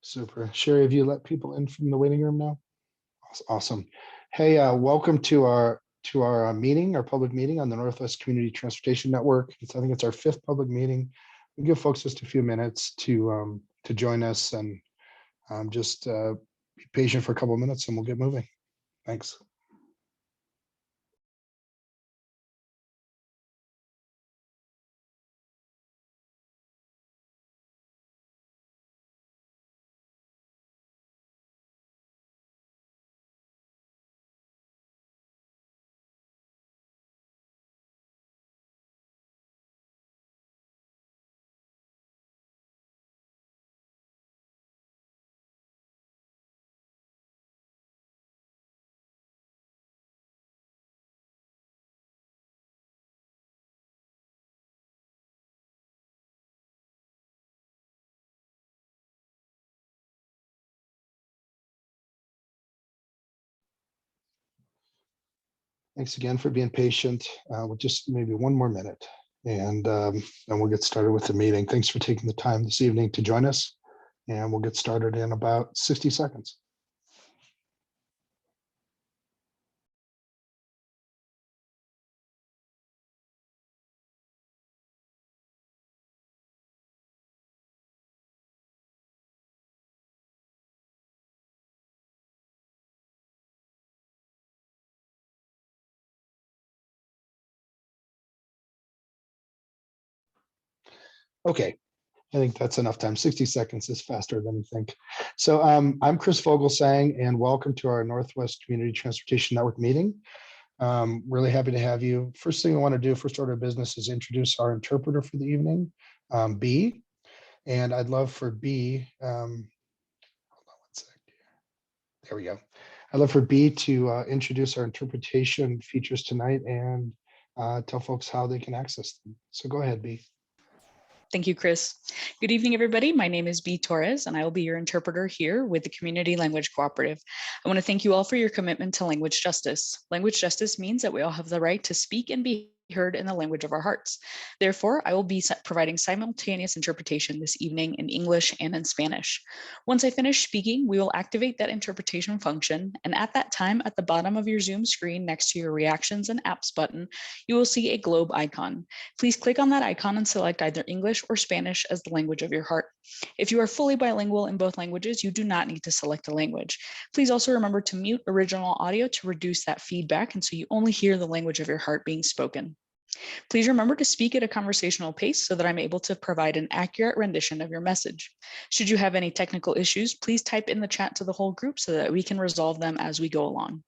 Super. Sherry, have you let people in from the waiting room now? Awesome. Hey, welcome to our meeting, our public meeting on the Northwest Community Transportation Network. I think it's our 5th public meeting. We give folks just a few minutes to join us, and just be patient for a couple of minutes and we'll get moving. Thanks. Thanks again for being patient. We'll just maybe one more minute, and then we'll get started with the meeting. Thanks for taking the time this evening to join us, and we'll get started in about 60 seconds. Okay, I think that's enough time. 60 seconds is faster than you think. So I'm Chris Fogelsang, and welcome to our Northwest Community Transportation Network meeting. Really happy to have you. First thing I want to do, first order of business, is introduce our interpreter for the evening, B. And I'd love for B, hold on one sec here. There we go. I'd love for B to introduce our interpretation features tonight and tell folks how they can access them. So go ahead, B. Thank you, Chris. Good evening, everybody. My name is B. Torres, and I will be your interpreter here with the Community Language Cooperative. I want to thank you all for your commitment to language justice. Language justice means that we all have the right to speak and be heard in the language of our hearts. Therefore, I will be providing simultaneous interpretation this evening in English and in Spanish. Once I finish speaking, we will activate that interpretation function, and at that time, at the bottom of your Zoom screen next to your reactions and apps button, you will see a globe icon. Please click on that icon and select either English or Spanish as the language of your heart. If you are fully bilingual in both languages, you do not need to select a language. Please also remember to mute original audio to reduce that feedback, and so you only hear the language of your heart being spoken. Please remember to speak at a conversational pace so that I'm able to provide an accurate rendition of your message. Should you have any technical issues, please type in the chat to the whole group so that we can resolve them as we go along.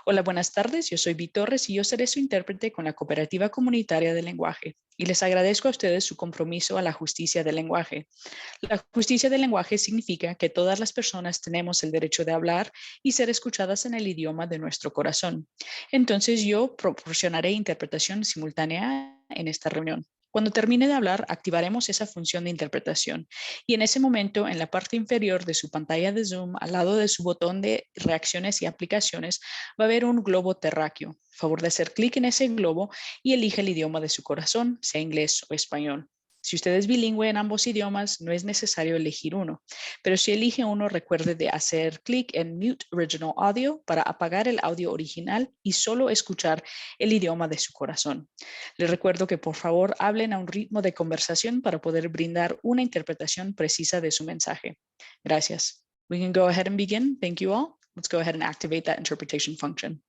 Hola, buenas tardes. Yo soy B. Torres y yo seré su intérprete con la Cooperativa Comunitaria del Lenguaje. Y les agradezco a ustedes su compromiso a la justicia del lenguaje. La justicia del lenguaje significa que todas las personas tenemos el derecho de hablar y ser escuchadas en el idioma de nuestro corazón. Entonces yo proporcionaré interpretación simultánea en esta reunión. Cuando termine de hablar, activaremos esa función de interpretación. Y en ese momento, en la parte inferior de su pantalla de Zoom, al lado de su botón de reacciones y aplicaciones, va a haber un globo terráqueo. Favor de hacer clic en ese globo y elige el idioma de su corazón, sea inglés o español. Si usted es bilingüe en ambos idiomas, no es necesario elegir uno, pero si elige uno, recuerde de hacer clic en Mute Original Audio para apagar el audio original y solo escuchar el idioma de su corazón. Les recuerdo que por favor hablen a un ritmo de conversación para poder brindar una interpretación precisa de su mensaje. Gracias. We can go ahead and begin. Thank you all. Let's go ahead and activate that interpretation function.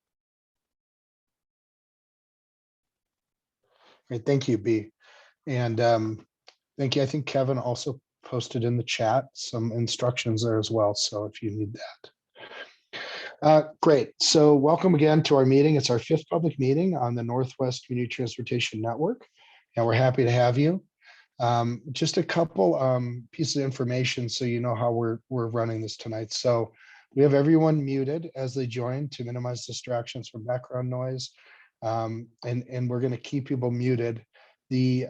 Great, thank you, B. And thank you. I think Kevin also posted in the chat some instructions there as well, so if you need that. Great. So welcome again to our meeting. It's our 5th public meeting on the Northwest Community Transportation Network, and we're happy to have you. Just a couple pieces of information so you know how we're running this tonight. So we have everyone muted as they join to minimize distractions from background noise, and we're going to keep people muted. The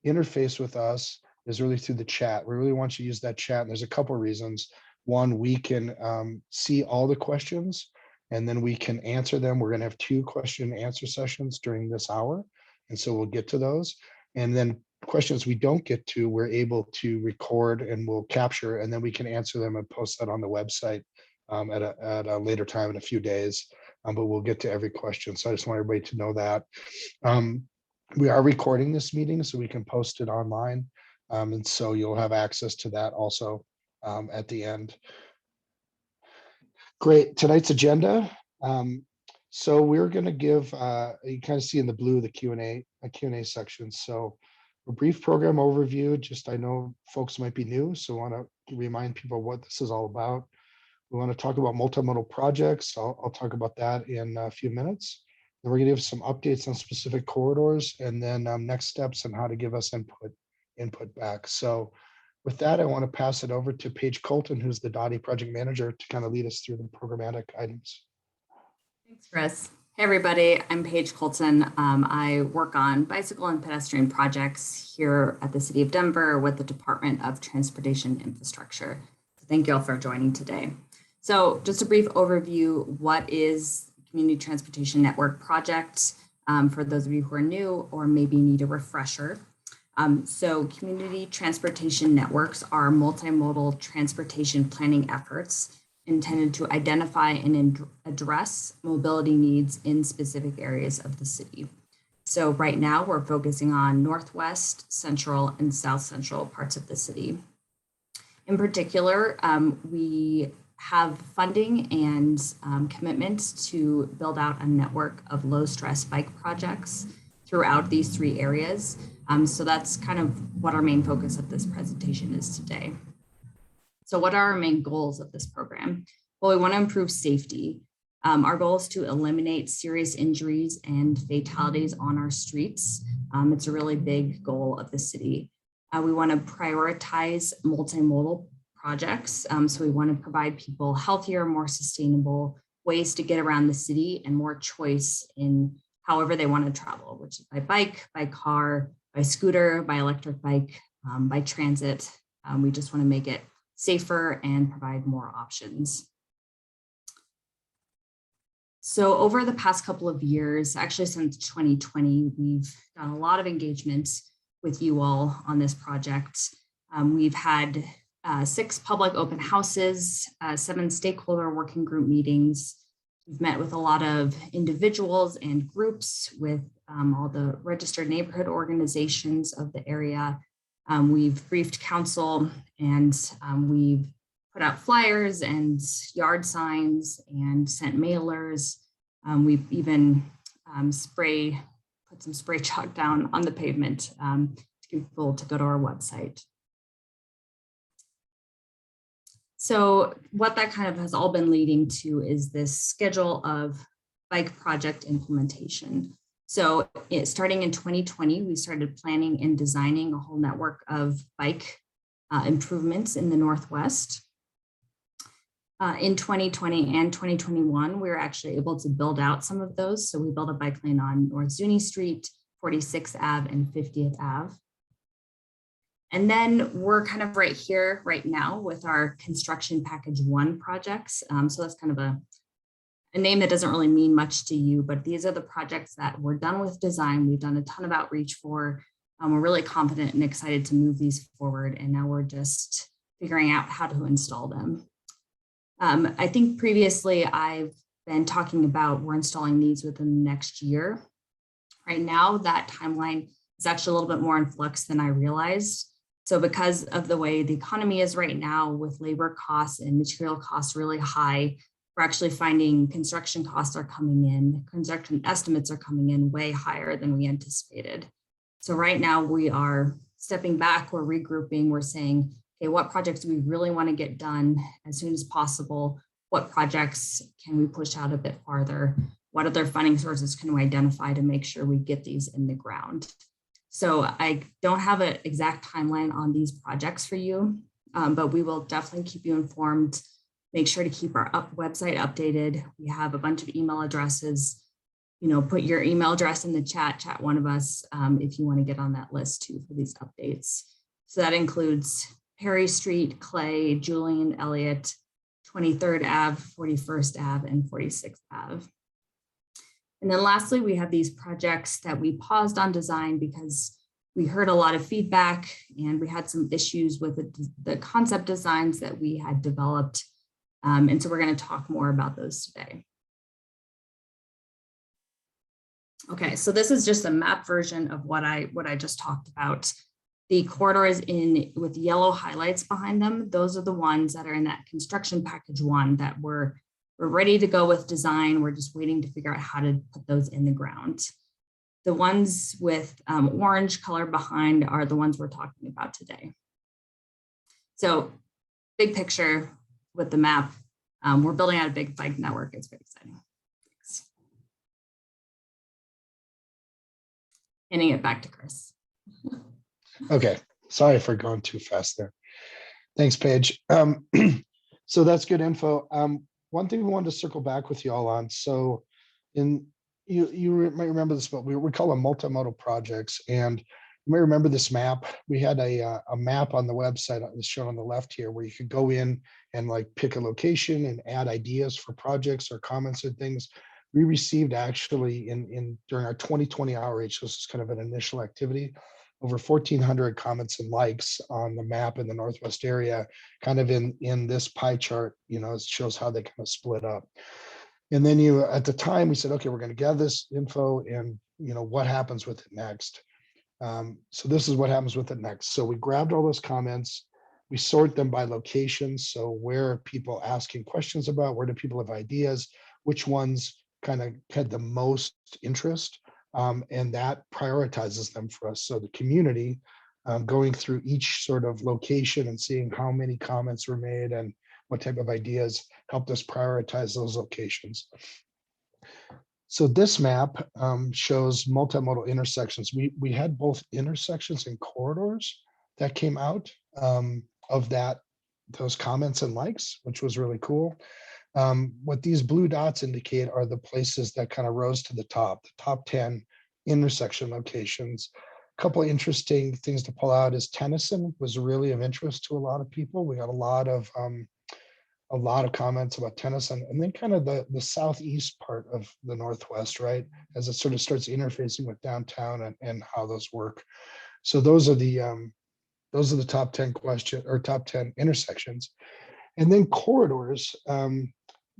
interface with us is really through the chat. We really want you to use that chat. And there's a couple of reasons. One, we can see all the questions and then we can answer them. We're going to have 2 question and answer sessions during this hour. And so we'll get to those. And then questions we don't get to, we're able to record and we'll capture, and then we can answer them and post that on the website at a later time in a few days. But we'll get to every question. So I just want everybody to know that. We are recording this meeting so we can post it online. And so you'll have access to that also at the end. Great, tonight's agenda. So we're going to give, you kind of see in the blue, the Q&A section. So a brief program overview, just I know folks might be new, so I want to remind people what this is all about. We want to talk about multimodal projects. I'll talk about that in a few minutes. Then we're going to give some updates on specific corridors, and then next steps on how to give us input back. So with that, I want to pass it over to Paige Colton, who's the Dottie project manager, to kind of lead us through the programmatic items. Thanks, Chris. Hey, everybody. I'm Paige Colton. I work on bicycle and pedestrian projects here at the City of Denver with the Department of Transportation Infrastructure. So thank you all for joining today. So just a brief overview, what is Community Transportation Network Project for those of you who are new or maybe need a refresher. So community transportation networks are multimodal transportation planning efforts intended to identify and address mobility needs in specific areas of the city. So right now we're focusing on Northwest, Central, and South Central parts of the city. In particular, we have funding and commitment to build out a network of low stress bike projects throughout these three areas. So that's kind of what our main focus of this presentation is today. So what are our main goals of this program? Well, we want to improve safety. Our goal is to eliminate serious injuries and fatalities on our streets. It's a really big goal of the city. We want to prioritize multimodal projects. So we want to provide people healthier, more sustainable ways to get around the city and more choice in however they want to travel, which is by bike, by car, by scooter, by electric bike, by transit. We just want to make it safer and provide more options. So over the past couple of years, actually since 2020, we've done a lot of engagement with you all on this project. We've had 6 public open houses, 7 stakeholder working group meetings. We've met with a lot of individuals and groups with all the registered neighborhood organizations of the area. We've briefed council and we've put out flyers and yard signs and sent mailers. We've even put some spray chalk down on the pavement to get people to go to our website. So what that kind of has all been leading to is this schedule of bike project implementation. So starting in 2020, we started planning and designing a whole network of bike improvements in the Northwest. In 2020 and 2021, we were actually able to build out some of those. So we built a bike lane on North Zuni Street, 46th Ave, and 50th Ave. And then we're kind of right here, right now with our construction package 1 projects. So that's kind of a name that doesn't really mean much to you, but these are the projects that we're done with design. We've done a ton of outreach for. We're really confident and excited to move these forward. And now we're just figuring out how to install them. I think previously I've been talking about we're installing these within the next year. Right now, that timeline is actually a little bit more in flux than I realized. So because of the way the economy is right now with labor costs and material costs really high, we're actually finding construction costs are coming in, construction estimates are coming in way higher than we anticipated. So right now we are stepping back, we're regrouping, we're saying, okay, what projects do we really want to get done as soon as possible? What projects can we push out a bit farther? What other funding sources can we identify to make sure we get these in the ground? So I don't have an exact timeline on these projects for you, but we will definitely keep you informed. Make sure to keep our website updated. We have a bunch of email addresses. Put your email address in the chat one of us if you want to get on that list too for these updates. So that includes Perry Street, Clay, Julian, Elliott, 23rd Ave, 41st Ave, and 46th Ave. And then lastly, we have these projects that we paused on design because we heard a lot of feedback, and we had some issues with the concept designs that we had developed. And so we're going to talk more about those today. Okay, so this is just a map version of what I just talked about. The corridors with yellow highlights behind them, those are the ones that are in that construction package 1 that we're ready to go with design. We're just waiting to figure out how to put those in the ground. The ones with orange color behind are the ones we're talking about today. So big picture with the map, we're building out a big bike network. It's very exciting. Thanks. Handing it back to Chris. Okay, sorry for going too fast there. Thanks, Paige. So that's good info. One thing we wanted to circle back with you all on. So you might remember this, but we call them multimodal projects. And you may remember this map. We had a map on the website that's shown on the left here where you could go in and like pick a location and add ideas for projects or comments and things. We received actually during our 2020 outreach, this is kind of an initial activity, over 1,400 comments and likes on the map in the Northwest area, kind of in this pie chart. It shows how they kind of split up. And then at the time we said, okay, we're going to gather this info and what happens with it next. So this is what happens with it next. So we grabbed all those comments, we sort them by locations. So where are people asking questions about, where do people have ideas, which ones kind of had the most interest, and that prioritizes them for us. So the community going through each sort of location and seeing how many comments were made and what type of ideas helped us prioritize those locations. So this map shows multimodal intersections. We had both intersections and corridors that came out of those comments and likes, which was really cool. What these blue dots indicate are the places that kind of rose to the top 10 intersection locations. A couple of interesting things to pull out is Tennyson was really of interest to a lot of people. We got a lot of comments about Tennyson, and then kind of the southeast part of the Northwest, right? As it sort of starts interfacing with downtown and how those work. So those are the top 10 top 10 intersections. And then corridors,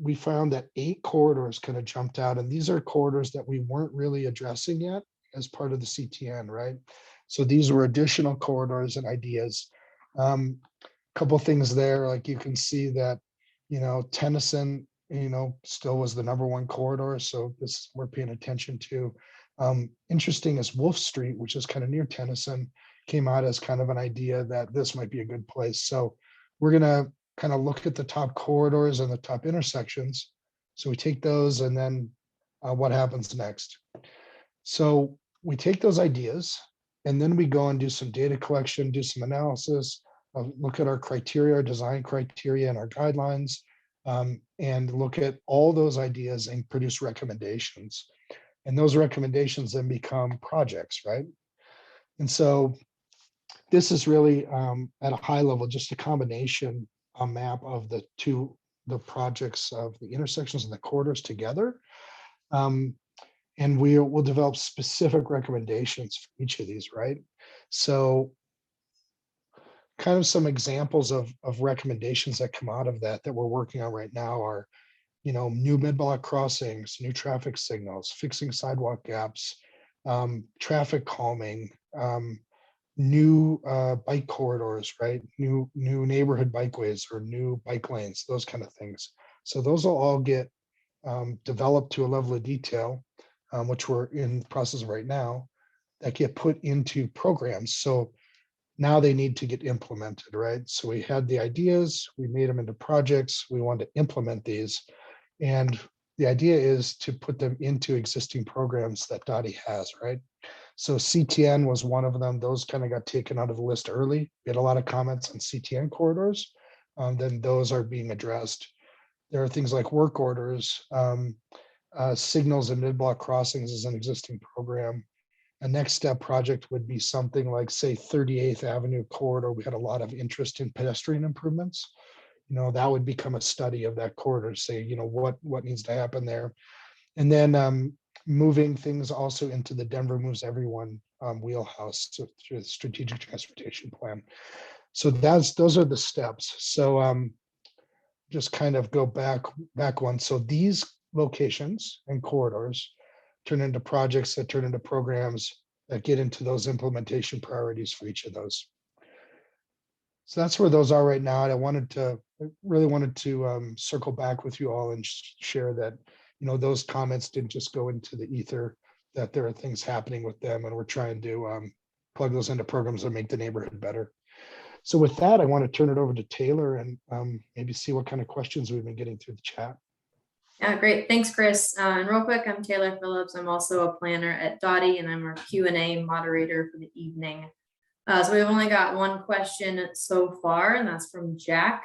we found that 8 corridors kind of jumped out, and these are corridors that we weren't really addressing yet as part of the CTN, right? So these were additional corridors and ideas. Couple things there, like you can see that, Tennyson, still was the #1 corridor. So this we're paying attention to. Interesting is Wolf Street, which is kind of near Tennyson, came out as kind of an idea that this might be a good place. So we're going to kind of look at the top corridors and the top intersections. So we take those, and then what happens next? So we take those ideas, and then we go and do some data collection, do some analysis, look at our criteria, our design criteria and our guidelines, and look at all those ideas and produce recommendations. And those recommendations then become projects, right? And so this is really at a high level, just a combination, a map of the projects of the intersections and the corridors together. And we'll develop specific recommendations for each of these, right? So kind of some examples of recommendations that come out of that we're working on right now are, new mid-block crossings, new traffic signals, fixing sidewalk gaps, traffic calming, new bike corridors, right? New neighborhood bikeways or new bike lanes, those kind of things. So those will all get developed to a level of detail, which we're in the process of right now, that get put into programs. So now they need to get implemented, right? So we had the ideas, we made them into projects, we wanted to implement these. And the idea is to put them into existing programs that Dottie has, right? So CTN was one of them. Those kind of got taken out of the list early. We had a lot of comments on CTN corridors. Then those are being addressed. There are things like work orders, signals and mid-block crossings is an existing program. A next step project would be something like, say, 38th Avenue corridor. We had a lot of interest in pedestrian improvements. That would become a study of that corridor, say, what needs to happen there. And then moving things also into the Denver Moves Everyone wheelhouse through the strategic transportation plan. So those are the steps. So just kind of go back one. So these locations and corridors turn into projects that turn into programs that get into those implementation priorities for each of those. So that's where those are right now. And I really wanted to circle back with you all and share that, those comments didn't just go into the ether, that there are things happening with them, and we're trying to plug those into programs that make the neighborhood better. So with that, I want to turn it over to Taylor and maybe see what kind of questions we've been getting through the chat. Yeah, great. Thanks, Chris. And real quick, I'm Taylor Phillips. I'm also a planner at Dottie, and I'm our Q&A moderator for the evening. So we've only got one question so far, and that's from Jack.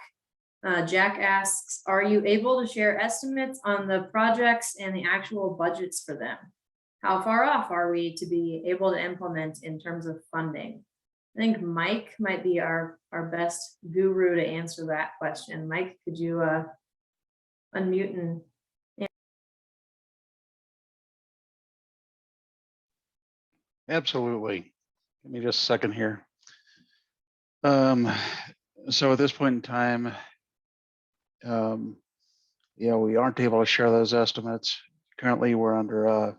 Jack asks, are you able to share estimates on the projects and the actual budgets for them? How far off are we to be able to implement in terms of funding? I think Mike might be our best guru to answer that question. Mike, could you unmute and Absolutely. Give me just a second here. So at this point in time, yeah, we aren't able to share those estimates. Currently, we're under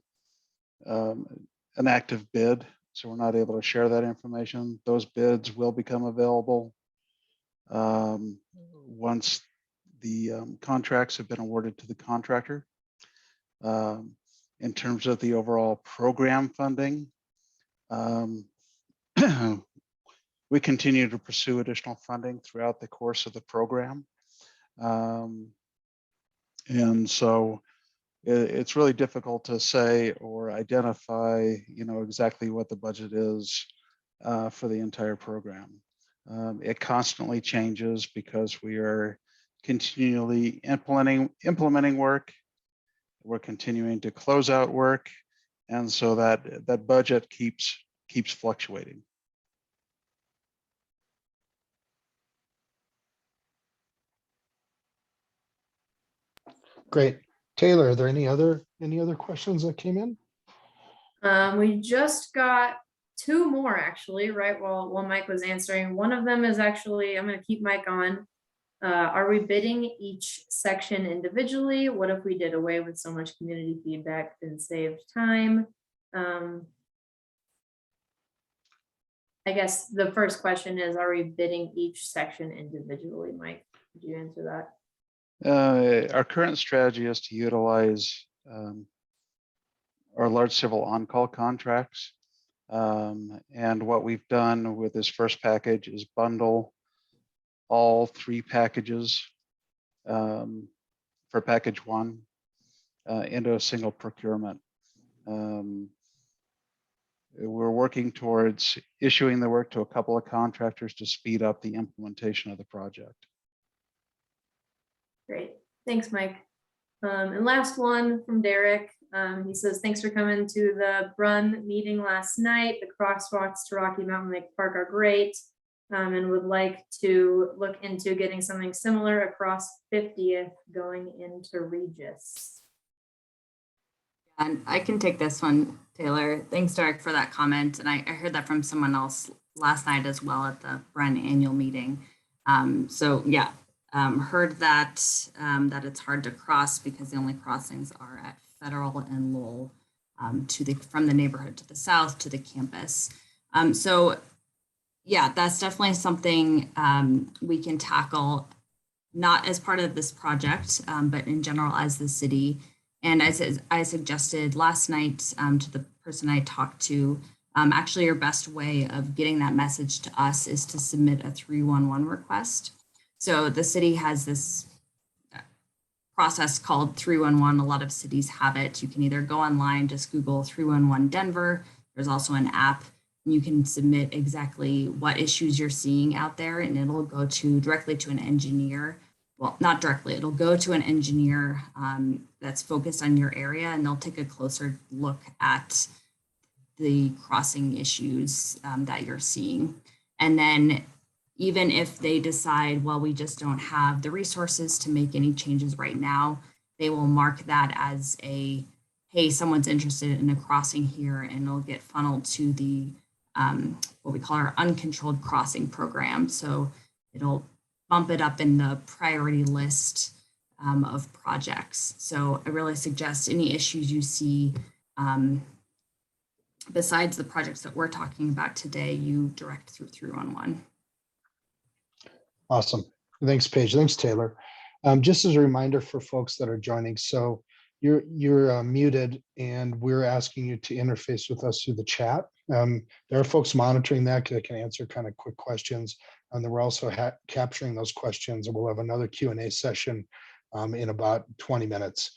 an active bid, so we're not able to share that information. Those bids will become available once the contracts have been awarded to the contractor. In terms of the overall program funding, we continue to pursue additional funding throughout the course of the program. And so it's really difficult to say or identify, exactly what the budget is for the entire program. It constantly changes because we are continually implementing work. We're continuing to close out work. And so that budget keeps fluctuating. Great. Taylor, are there any other questions that came in? we just got two more actually, right? While Mike was answering. One of them is actually, I'm going to keep Mike on. Are we bidding each section individually? What if we did away with so much community feedback and saved time? I guess the first question is, are we bidding each section individually? Mike, could you answer that? Our current strategy is to utilize our large civil on-call contracts. And what we've done with this first package is bundle all three packages for package one into a single procurement. We're working towards issuing the work to a couple of contractors to speed up the implementation of the project. Great, thanks, Mike. And last one from Derek. He says, thanks for coming to the Brun meeting last night. The crosswalks to Rocky Mountain Lake Park are great, and would like to look into getting something similar across 50th going into Regis. And I can take this one, Taylor. Thanks, Derek, for that comment. And I heard that from someone else last night as well at the Brun annual meeting. So yeah, heard that that it's hard to cross because the only crossings are at Federal and Lowell from the neighborhood to the south to the campus. So yeah, that's definitely something we can tackle, not as part of this project, but in general as the city. And as I suggested last night to the person I talked to, actually your best way of getting that message to us is to submit a 311 request. So the city has this process called 311. A lot of cities have it. You can either go online, just Google 311 Denver. There's also an app. And you can submit exactly what issues you're seeing out there, and it'll go directly to an engineer. Well, not directly, it'll go to an engineer that's focused on your area, and they'll take a closer look at the crossing issues that you're seeing. And then even if they decide, well, we just don't have the resources to make any changes right now, they will mark that as a hey, someone's interested in a crossing here, and it'll get funneled to the what we call our uncontrolled crossing program. So it'll bump it up in the priority list of projects. So I really suggest any issues you see besides the projects that we're talking about today, you direct through on one. Awesome. Thanks, Paige. Thanks, Taylor. Just as a reminder for folks that are joining, so you're muted, and we're asking you to interface with us through the chat. There are folks monitoring that can answer kind of quick questions, and then we're also capturing those questions, and we'll have another Q&A session in about 20 minutes,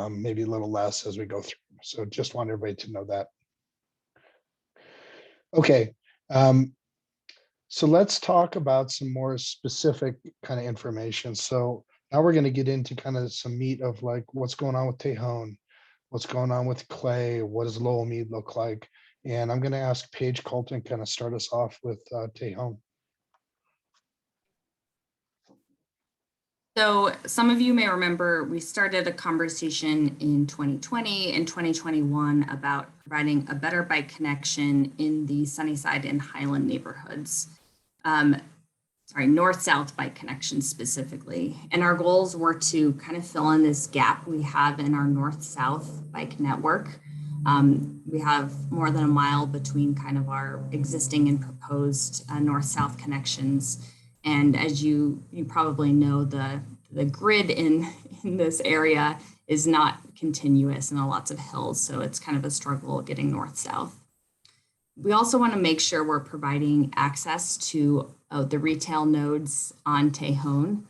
maybe a little less as we go through. So just want everybody to know that. Okay. So let's talk about some more specific kind of information. So now we're going to get into kind of some meat of like what's going on with Tejon, what's going on with Clay, what does Lowell Meade look like? And I'm going to ask Paige Colton kind of start us off with Tejon. So some of you may remember we started a conversation in 2020 and 2021 about providing a better bike connection in the Sunnyside and Highland neighborhoods. North-south bike connection specifically. And our goals were to kind of fill in this gap we have in our north-south bike network. We have more than a mile between kind of our existing and proposed north-south connections. And as you probably know, the grid in this area is not continuous and lots of hills. So it's kind of a struggle getting north-south. We also want to make sure we're providing access to the retail nodes on Tejon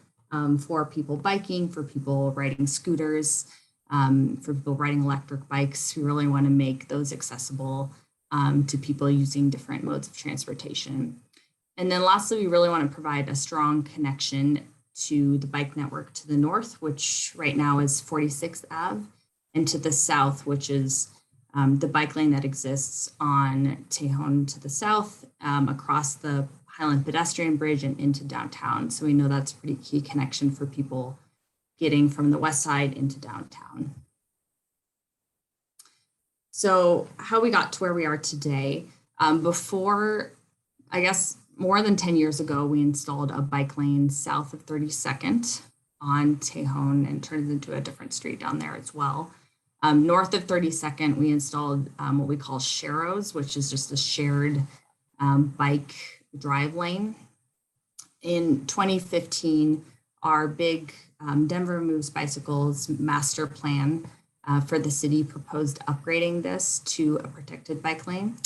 for people biking, for people riding scooters, for people riding electric bikes. We really want to make those accessible to people using different modes of transportation. And then lastly, we really want to provide a strong connection to the bike network to the north, which right now is 46th Ave, and to the south, which is the bike lane that exists on Tejon to the south, across the Highland pedestrian bridge and into downtown. So we know that's a pretty key connection for people getting from the west side into downtown. So how we got to where we are today, before, I guess, more than 10 years ago, we installed a bike lane south of 32nd on Tejon and turned it into a different street down there as well. North of 32nd, we installed what we call sharrows, which is just a shared bike drive lane. In 2015, our big Denver Moves Bicycles master plan for the city proposed upgrading this to a protected bike lane.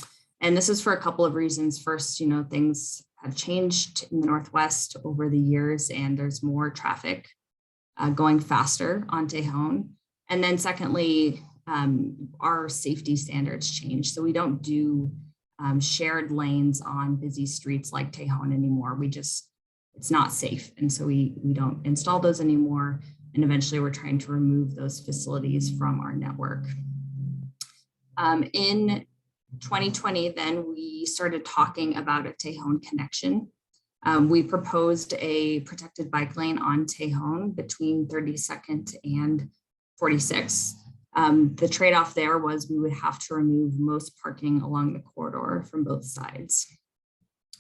And this is for a couple of reasons. First, things have changed in the Northwest over the years, and there's more traffic going faster on Tejon. And then secondly, our safety standards change. So we don't do shared lanes on busy streets like Tejon anymore. It's not safe. And so we don't install those anymore. And eventually we're trying to remove those facilities from our network. In 2020, then we started talking about a Tejon connection. We proposed a protected bike lane on Tejon between 32nd and 46th. The trade-off there was we would have to remove most parking along the corridor from both sides.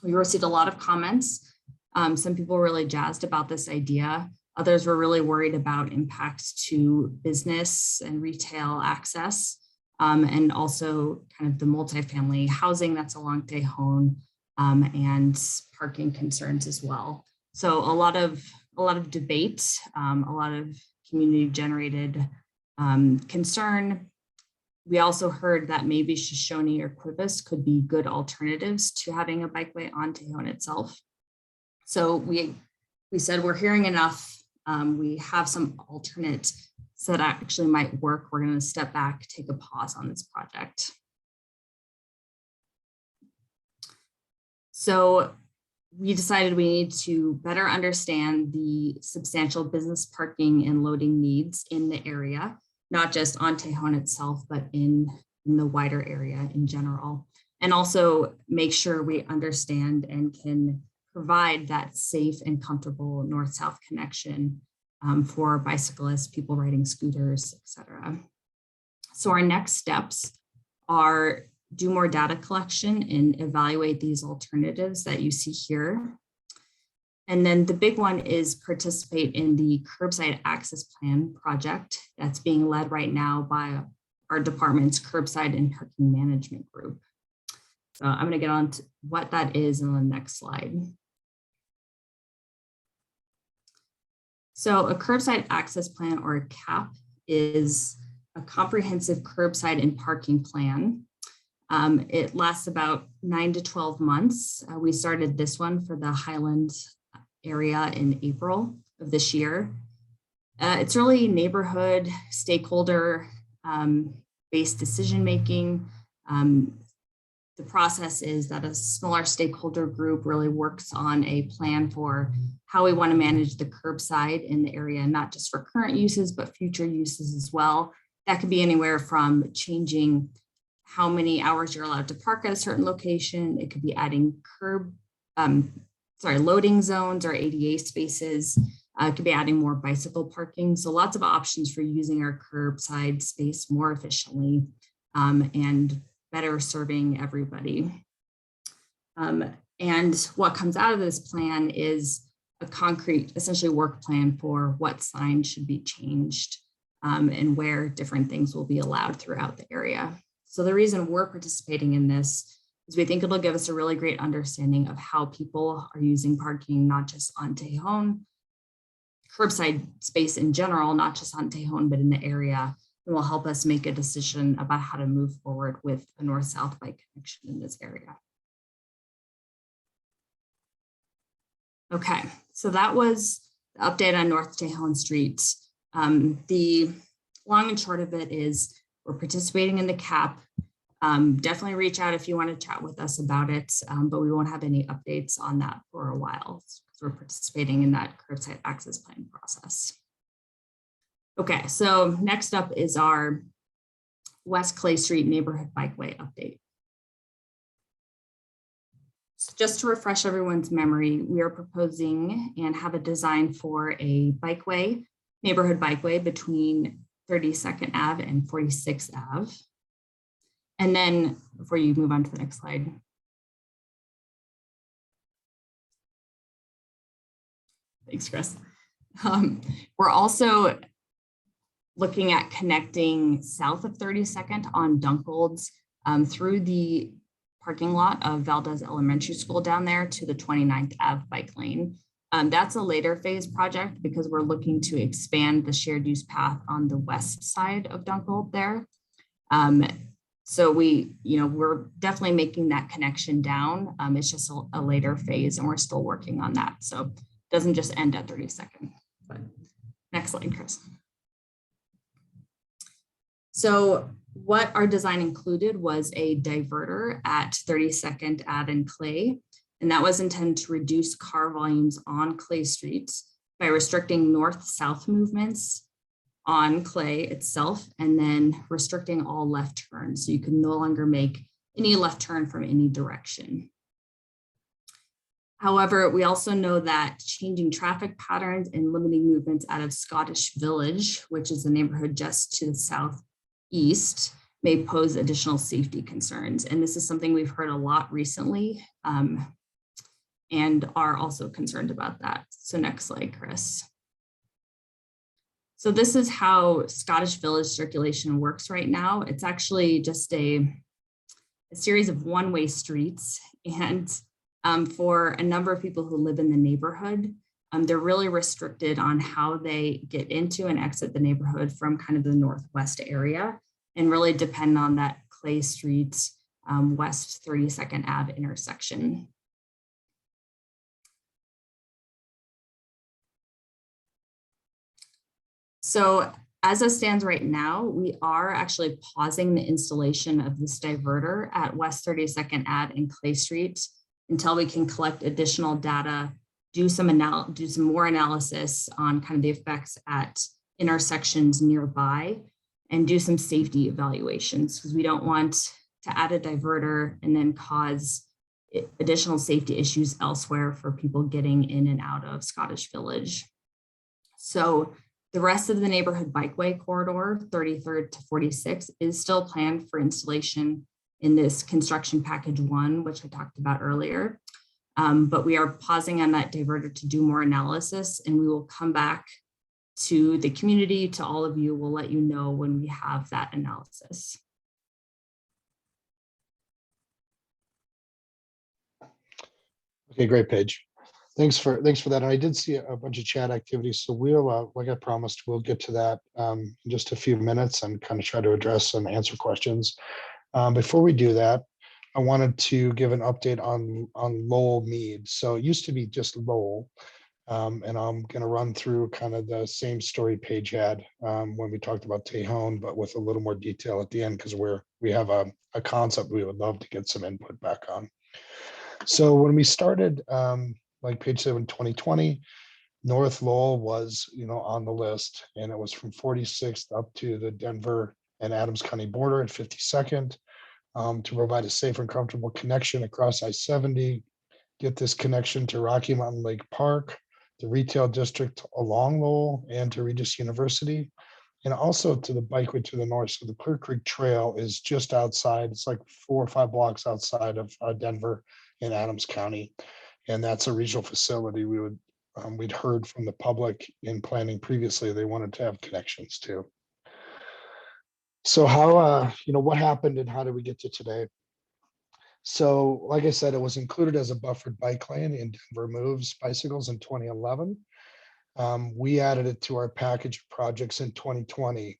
We received a lot of comments. Some people were really jazzed about this idea. Others were really worried about impacts to business and retail access, and also kind of the multifamily housing that's along Tejon, and parking concerns as well. So a lot of debate, a lot of community generated concern. We also heard that maybe Shoshone or Quivist could be good alternatives to having a bikeway on Tejon itself. So we said we're hearing enough. We have some alternates that actually might work. We're going to step back, take a pause on this project. So we decided we need to better understand the substantial business parking and loading needs in the area, not just on Tejon itself, but in the wider area in general. And also make sure we understand and can provide that safe and comfortable north-south connection for bicyclists, people riding scooters, et cetera. So our next steps are do more data collection and evaluate these alternatives that you see here. And then the big one is participate in the Curbside Access Plan project that's being led right now by our department's Curbside and Parking Management Group. So I'm going to get on to what that is in the next slide. So a Curbside Access Plan, or a CAP, is a comprehensive curbside and parking plan. It lasts about 9 to 12 months. We started this one for the Highland area in April of this year. It's really neighborhood stakeholder based decision making. The process is that a smaller stakeholder group really works on a plan for how we want to manage the curbside in the area, not just for current uses, but future uses as well. That could be anywhere from changing how many hours you're allowed to park at a certain location. It could be adding loading zones or ADA spaces. It could be adding more bicycle parking. So lots of options for using our curbside space more efficiently and better serving everybody. And what comes out of this plan is a concrete, essentially work plan for what signs should be changed and where different things will be allowed throughout the area. So the reason we're participating in this is we think it'll give us a really great understanding of how people are using parking, not just on Tejon, curbside space in general, not just on Tejon, but in the area. And will help us make a decision about how to move forward with a north-south bike connection in this area. Okay, so that was the update on North Tejon Street. The long and short of it is we're participating in the CAP. Definitely reach out if you want to chat with us about it, but we won't have any updates on that for a while because we're participating in that curbside access plan process. Okay, so next up is our West Clay Street Neighborhood Bikeway update. So just to refresh everyone's memory, we are proposing and have a design for a bikeway, neighborhood bikeway between 32nd Ave and 46th Ave. And then before you move on to the next slide. Thanks, Chris. We're also looking at connecting south of 32nd on Dunkolds through the parking lot of Valdez Elementary School down there to the 29th Ave bike lane. That's a later phase project because we're looking to expand the shared use path on the west side of Dunkold there. So we're definitely making that connection down. It's just a later phase and we're still working on that. So it doesn't just end at 32nd. But next slide, Chris. So what our design included was a diverter at 32nd Ave and Clay, and that was intended to reduce car volumes on Clay streets by restricting north-south movements on Clay itself, and then restricting all left turns. So you can no longer make any left turn from any direction. However, we also know that changing traffic patterns and limiting movements out of Scottish Village, which is the neighborhood just to the southeast, may pose additional safety concerns. And this is something we've heard a lot recently and are also concerned about that. So next slide, Chris. So this is how Scottish Village circulation works right now. It's actually just a series of one-way streets. And for a number of people who live in the neighborhood, they're really restricted on how they get into and exit the neighborhood from kind of the northwest area, and really depend on that Clay Street West 32nd Ave intersection. So as it stands right now, we are actually pausing the installation of this diverter at West 32nd Ave and Clay Street until we can collect additional data, do some more analysis on kind of the effects at intersections nearby, and do some safety evaluations, because we don't want to add a diverter and then cause additional safety issues elsewhere for people getting in and out of Scottish Village. So The rest of the neighborhood bikeway corridor, 33rd to 46, is still planned for installation in this construction package 1, which I talked about earlier. But we are pausing on that diverter to do more analysis, and we will come back to the community, to all of you. We'll let you know when we have that analysis. Okay, great, Paige. Thanks for that. And I did see a bunch of chat activities, so we'll, like I promised, we'll get to that in just a few minutes and kind of try to address and answer questions. Before we do that, I wanted to give an update on Lowell Meade. So it used to be just Lowell, and I'm going to run through kind of the same story Paige had when we talked about Tejon, but with a little more detail at the end, because we have a concept we would love to get some input back on. So when we started, like Paige said, in 2020, North Lowell was, on the list, and it was from 46th up to the Denver and Adams County border at 52nd, to provide a safe and comfortable connection across I-70, get this connection to Rocky Mountain Lake Park, the retail district along Lowell, and to Regis University, and also to the Bikeway to the north. So the Clear Creek Trail is just outside. It's like 4 or 5 blocks outside of Denver in Adams County. And that's a regional facility we'd heard from the public in planning previously they wanted to have connections to. So how, what happened and how did we get to today? So like I said, it was included as a buffered bike lane in Denver Moves Bicycles in 2011. We added it to our package of projects in 2020.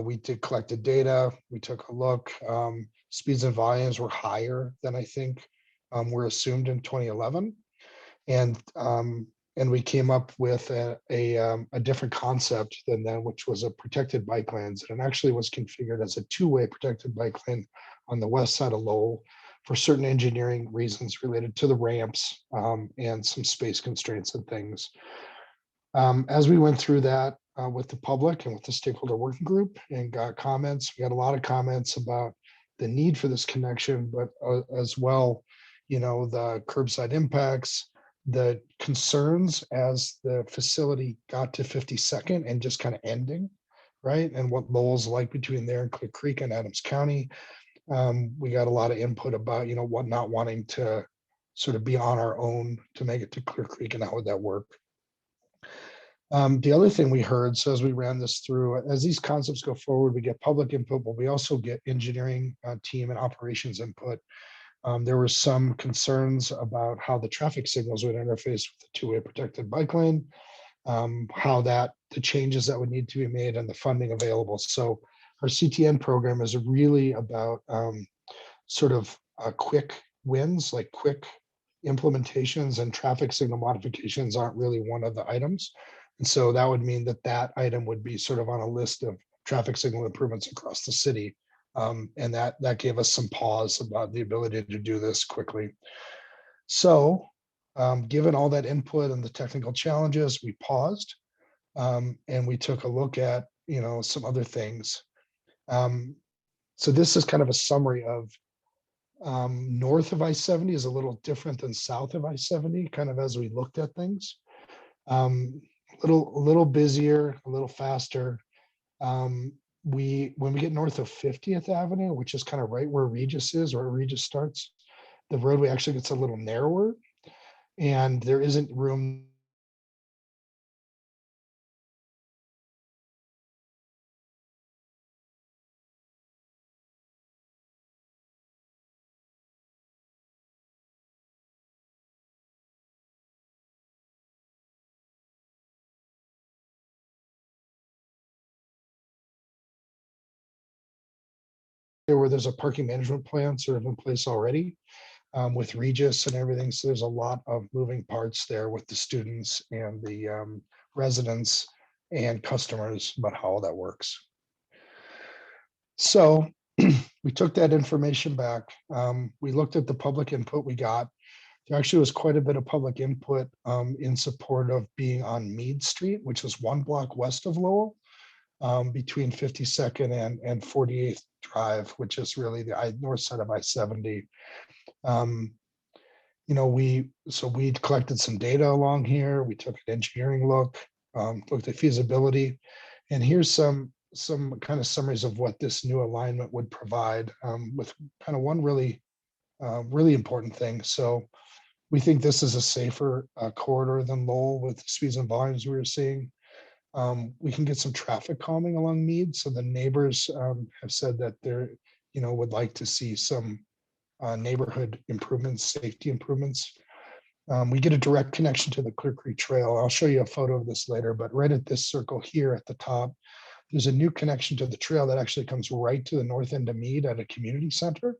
We collected data, we took a look. Speeds and volumes were higher than I think were assumed in 2011. And we came up with a different concept than that, which was a protected bike lanes. And it actually was configured as a 2-way protected bike lane on the west side of Lowell for certain engineering reasons related to the ramps and some space constraints and things. As we went through that with the public and with the stakeholder working group and got comments, we got a lot of comments about the need for this connection, but as well, the curbside impacts, the concerns as the facility got to 52nd and just kind of ending, right? And what Lowell's like between there and Clear Creek and Adams County. We got a lot of input about, what not wanting to sort of be on our own to make it to Clear Creek and how would that work. The other thing we heard, so as we ran this through, as these concepts go forward, we get public input, but we also get engineering team and operations input. There were some concerns about how the traffic signals would interface with the 2-way protected bike lane, how the changes that would need to be made and the funding available. So our CTN program is really about sort of quick wins, like quick implementations, and traffic signal modifications aren't really one of the items. And so that would mean that item would be sort of on a list of traffic signal improvements across the city. And that gave us some pause about the ability to do this quickly. So given all that input and the technical challenges, we paused and we took a look at, some other things. So this is kind of a summary of north of I-70 is a little different than south of I-70, kind of as we looked at things. A little busier, a little faster. When we get north of 50th Avenue, which is kind of right where Regis is, or Regis starts, the roadway actually gets a little narrower, and there isn't room. Where there's a parking management plan sort of in place already with Regis and everything. So there's a lot of moving parts there with the students and the residents and customers about how all that works. So we took that information back. We looked at the public input we got. There actually was quite a bit of public input in support of being on Meade Street, which is 1 block west of Lowell. Between 52nd and 48th Drive, which is really the north side of I-70. We collected some data along here. We took an engineering look. looked at feasibility. And here's some kind of summaries of what this new alignment would provide, with kind of one really important thing. So we think this is a safer corridor than Lowell with the speeds and volumes we were seeing. We can get some traffic calming along Meade. So the neighbors have said that they're, would like to see some neighborhood improvements, safety improvements. We get a direct connection to the Clear Creek Trail. I'll show you a photo of this later, but right at this circle here at the top, there's a new connection to the trail that actually comes right to the north end of Meade at a community center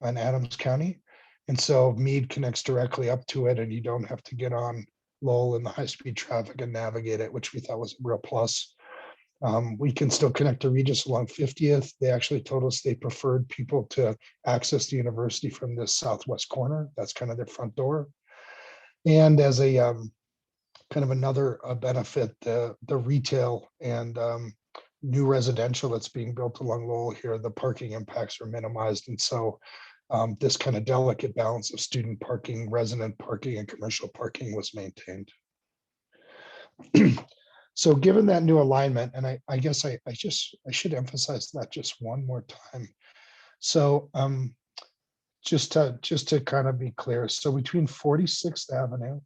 in Adams County. And so Meade connects directly up to it, and you don't have to get on Lowell in the high-speed traffic and navigate it, which we thought was a real plus. We can still connect to Regis along 50th. They actually told us they preferred people to access the university from this southwest corner. That's kind of their front door. And as a kind of another benefit, the retail and new residential that's being built along Lowell here, the parking impacts are minimized. And so this kind of delicate balance of student parking, resident parking, and commercial parking was maintained. So given that new alignment, and I guess I should emphasize that just one more time. So just to kind of be clear, so between 46th Avenue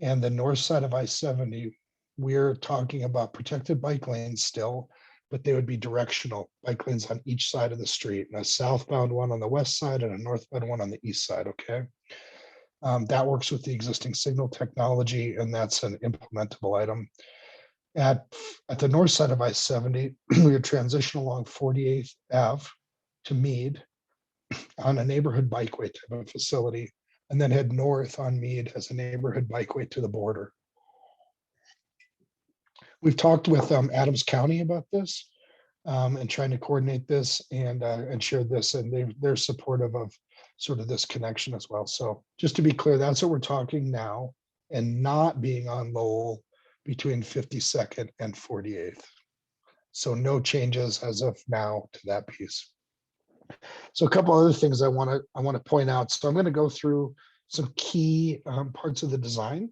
and the north side of I-70, we're talking about protected bike lanes still, but they would be directional bike lanes on each side of the street, and a southbound one on the west side and a northbound one on the east side, okay? That works with the existing signal technology, and that's an implementable item. At the north side of I-70, we would transition along 48th Ave to Meade on a neighborhood bikeway type of facility, and then head north on Meade as a neighborhood bikeway to the border. We've talked with Adams County about this and trying to coordinate this and share this, and they're supportive of sort of this connection as well. So just to be clear, that's what we're talking now, and not being on Lowell between 52nd and 48th. So no changes as of now to that piece. So a couple other things I want to point out. So I'm going to go through some key parts of the design,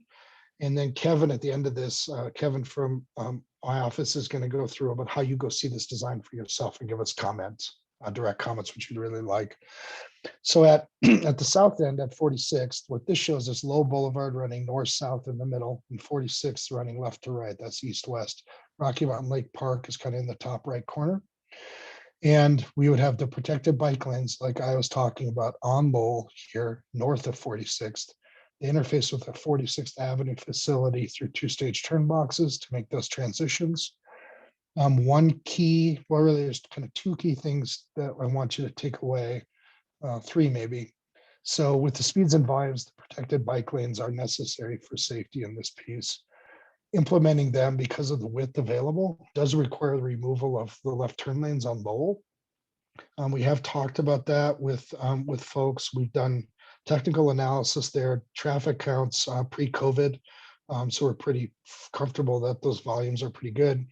and then Kevin at the end of this, Kevin from my office is going to go through about how you go see this design for yourself and give us comments, direct comments, which you'd really like. So at the south end at 46th, what this shows is Lowell Boulevard running north-south in the middle, and 46th running left to right. That's east-west. Rocky Mountain Lake Park is kind of in the top right corner. And we would have the protected bike lanes like I was talking about on Lowell here, north of 46th. They interface with the 46th Avenue facility through two-stage turn boxes to make those transitions. One key, well, really there's kind of two key things that I want you to take away, three maybe. So with the speeds and volumes, the protected bike lanes are necessary for safety in this piece. Implementing them because of the width available does require the removal of the left turn lanes on Lowell. We have talked about that with folks. We've done technical analysis there, traffic counts pre-COVID. So we're pretty comfortable that those volumes are pretty good.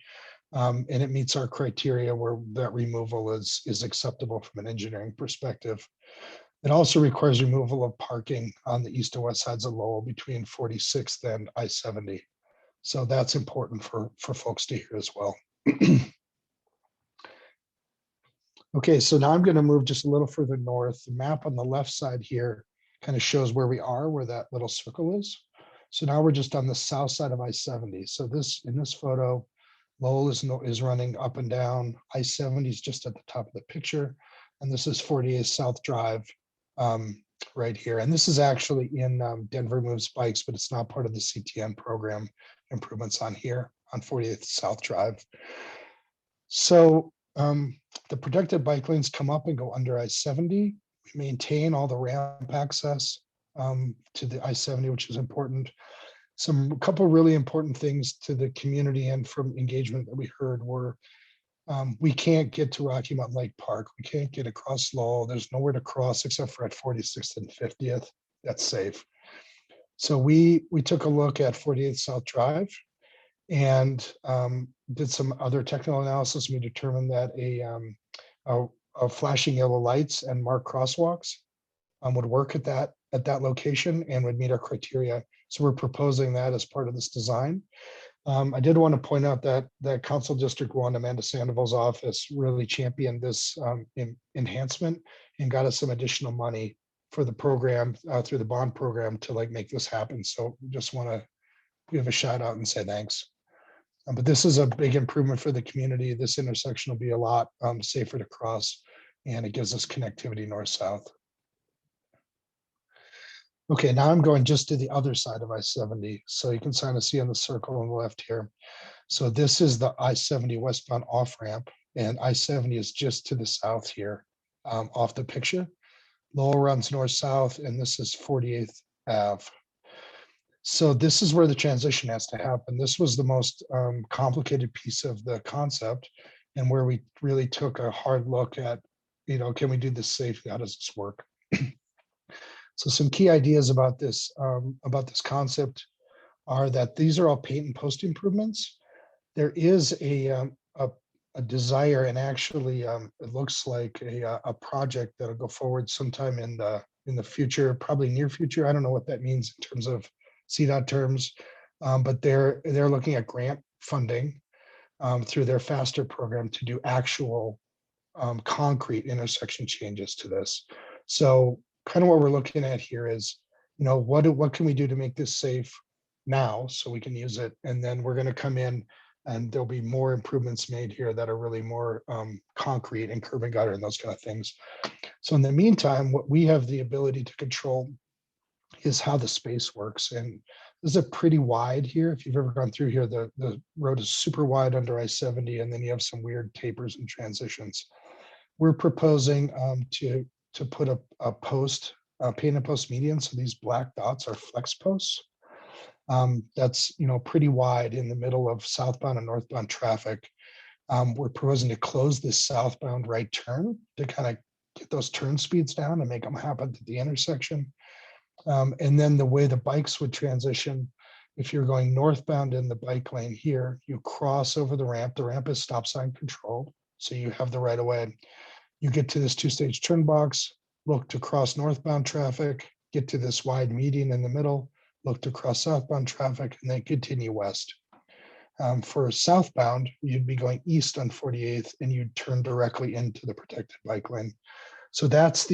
And it meets our criteria where that removal is acceptable from an engineering perspective. It also requires removal of parking on the east and west sides of Lowell between 46th and I-70. So that's important for folks to hear as well. Okay, so now I'm going to move just a little further north. The map on the left side here kind of shows where we are, where that little circle is. So now we're just on the south side of I-70. So in this photo, Lowell is running up and down. I-70 is just at the top of the picture. And this is 48th South Drive right here. And this is actually in Denver Moves Bikes, but it's not part of the CTN program improvements on here on 48th South Drive. So the protected bike lanes come up and go under I-70. We maintain all the ramp access to the I-70, which is important. A couple really important things to the community and from engagement that we heard were we can't get to Rocky Mountain Lake Park. We can't get across Lowell. There's nowhere to cross except for at 46th and 50th. That's safe. So we took a look at 48th South Drive and did some other technical analysis. We determined that a flashing yellow lights and marked crosswalks would work at that location and would meet our criteria. So we're proposing that as part of this design. I did want to point out that Council District 1, Amanda Sandoval's office really championed this enhancement and got us some additional money for the program through the bond program to like make this happen. So just want to give a shout out and say thanks. But this is a big improvement for the community. This intersection will be a lot safer to cross, and it gives us connectivity north-south. Okay, now I'm going just to the other side of I-70. So you can kind of see on the circle on the left here. So this is the I-70 westbound off-ramp, and I-70 is just to the south here off the picture. Lowell runs north-south, and this is 48th Ave. So this is where the transition has to happen. This was the most complicated piece of the concept, and where we really took a hard look at, can we do this safely? How does this work? So some key ideas about this concept are that these are all paint and post improvements. There is a desire, and actually it looks like a project that'll go forward sometime in the future, probably near future. I don't know what that means in terms of CDOT terms, but they're looking at grant funding through their FASTER program to do actual concrete intersection changes to this. So kind of what we're looking at here is, what can we do to make this safe now so we can use it? And then we're going to come in and there'll be more improvements made here that are really more concrete and curb and gutter and those kind of things. So in the meantime, what we have the ability to control is how the space works. And this is a pretty wide here. If you've ever gone through here, the road is super wide under I-70, and then you have some weird tapers and transitions. We're proposing to put a post, paint and post median. So these black dots are flex posts. That's pretty wide in the middle of southbound and northbound traffic. We're proposing to close this southbound right turn to kind of get those turn speeds down and make them happen at the intersection. And then the way the bikes would transition, if you're going northbound in the bike lane here, you cross over the ramp. The ramp is stop sign controlled, so you have the right of way. You get to this two-stage turn box, look to cross northbound traffic, get to this wide median in the middle, look to cross southbound traffic, and then continue west. For southbound, you'd be going east on 48th, and you'd turn directly into the protected bike lane. So that's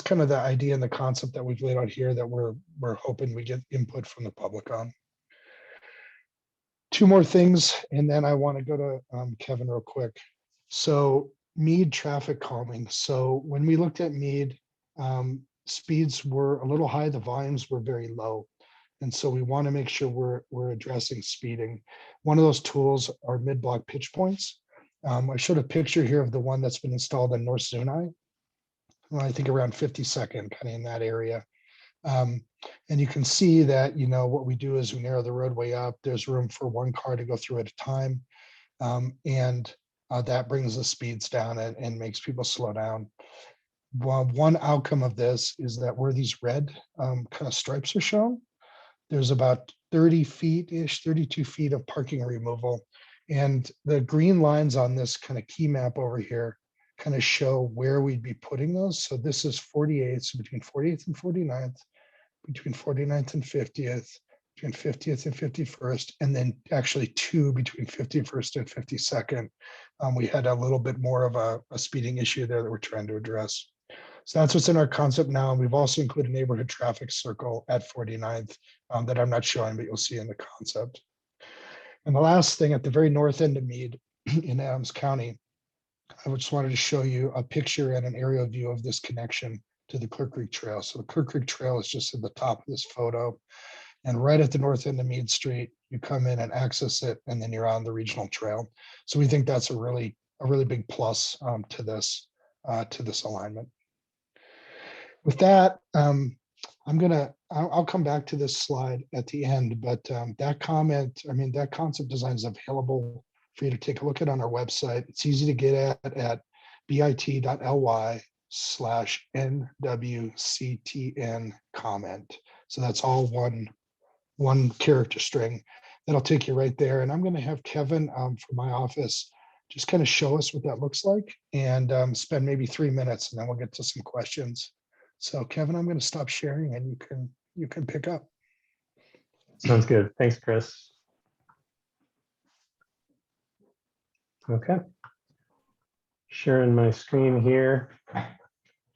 kind of the idea and the concept that we've laid out here that we're hoping we get input from the public on. Two more things, and then I want to go to Kevin real quick. So Meade traffic calming. So when we looked at Meade, speeds were a little high, the volumes were very low. And so we want to make sure we're addressing speeding. One of those tools are mid-block pitch points. I showed a picture here of the one that's been installed on North Zuni. I think around 52nd, kind of in that area. And you can see that, what we do is we narrow the roadway up. There's room for one car to go through at a time. And that brings the speeds down and makes people slow down. Well, one outcome of this is that where these red kind of stripes are shown, there's about 30 feet-ish, 32 feet of parking removal. And the green lines on this kind of key map over here kind of show where we'd be putting those. So this is 48th, so between 48th and 49th, between 49th and 50th, between 50th and 51st, and then actually two between 51st and 52nd. We had a little bit more of a speeding issue there that we're trying to address. So that's what's in our concept now. And we've also included a neighborhood traffic circle at 49th that I'm not showing, but you'll see in the concept. And the last thing, at the very north end of Meade in Adams County, I just wanted to show you a picture and an aerial view of this connection to the Clear Creek Trail. So the Clear Creek Trail is just at the top of this photo. And right at the north end of Meade Street, you come in and access it, and then you're on the regional trail. So we think that's a really big plus to this alignment. With that, I'll come back to this slide at the end, but that concept design is available for you to take a look at on our website. It's easy to get at bit.ly/NWCTN comment. So that's all one character string. That'll take you right there. And I'm going to have Kevin from my office just kind of show us what that looks like, and spend maybe 3 minutes, and then we'll get to some questions. So Kevin, I'm going to stop sharing and you can pick up. Sounds good. Thanks, Chris. Okay. Sharing my screen here.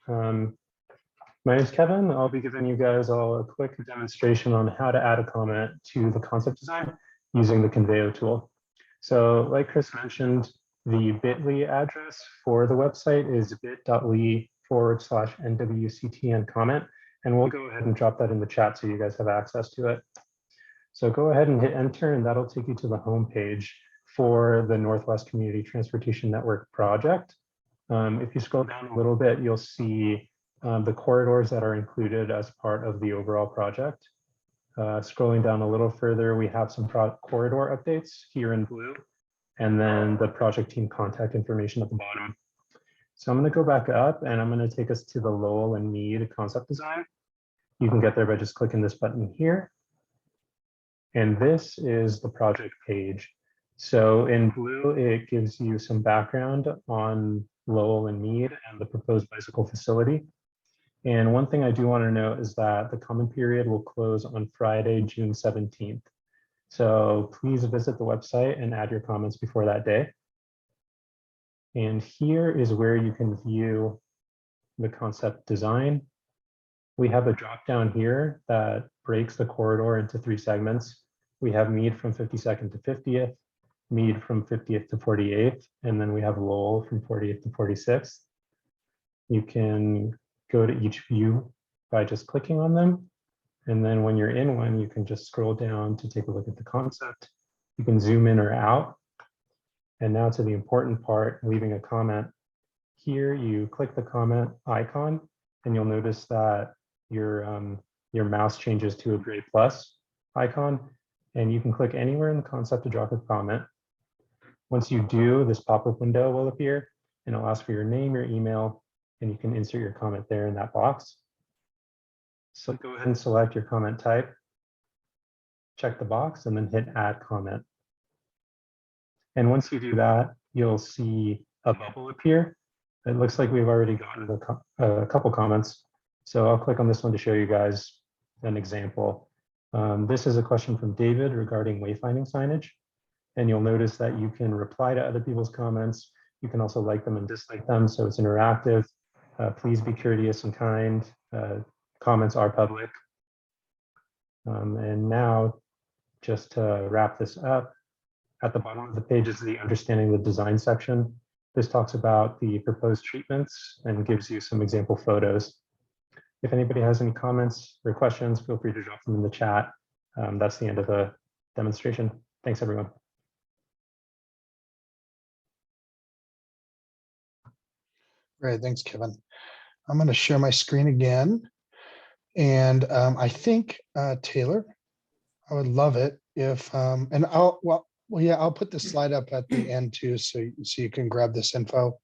My name is Kevin. I'll be giving you guys all a quick demonstration on how to add a comment to the concept design using the Conveo tool. So like Chris mentioned, the bit.ly address for the website is bit.ly/NWCTN comment, and we'll go ahead and drop that in the chat so you guys have access to it. So go ahead and hit enter, and that'll take you to the home page for the Northwest Community Transportation Network project. If you scroll down a little bit, you'll see the corridors that are included as part of the overall project. Scrolling down a little further, we have some corridor updates here in blue, and then the project team contact information at the bottom. So I'm going to go back up, and I'm going to take us to the Lowell and Meade concept design. You can get there by just clicking this button here. And this is the project page. So in blue, it gives you some background on Lowell and Meade and the proposed bicycle facility. And one thing I do want to note is that the comment period will close on Friday, June 17th. So please visit the website and add your comments before that day. And here is where you can view the concept design. We have a drop down here that breaks the corridor into 3 segments. We have Meade from 52nd to 50th, Meade from 50th to 48th, and then we have Lowell from 48th to 46th. You can go to each view by just clicking on them. And then when you're in one, you can just scroll down to take a look at the concept. You can zoom in or out. And now to the important part, leaving a comment. Here you click the comment icon, and you'll notice that your mouse changes to a gray plus icon, and you can click anywhere in the concept to drop a comment. Once you do, this pop-up window will appear, and it'll ask for your name, your email, and you can insert your comment there in that box. So go ahead and select your comment type, check the box, and then hit add comment. And once you do that, you'll see a bubble appear. It looks like we've already gotten a couple comments. So I'll click on this one to show you guys an example. This is a question from David regarding wayfinding signage. And you'll notice that you can reply to other people's comments. You can also like them and dislike them, so it's interactive. Please be courteous and kind. Comments are public. And now, just to wrap this up, at the bottom of the page is the understanding the design section. This talks about the proposed treatments and gives you some example photos. If anybody has any comments or questions, feel free to drop them in the chat. That's the end of the demonstration. Thanks, everyone. Great, thanks, Kevin. I'm going to share my screen again. And I think, Taylor, I would love it if, and I'll put the slide up at the end too, so you can grab this info.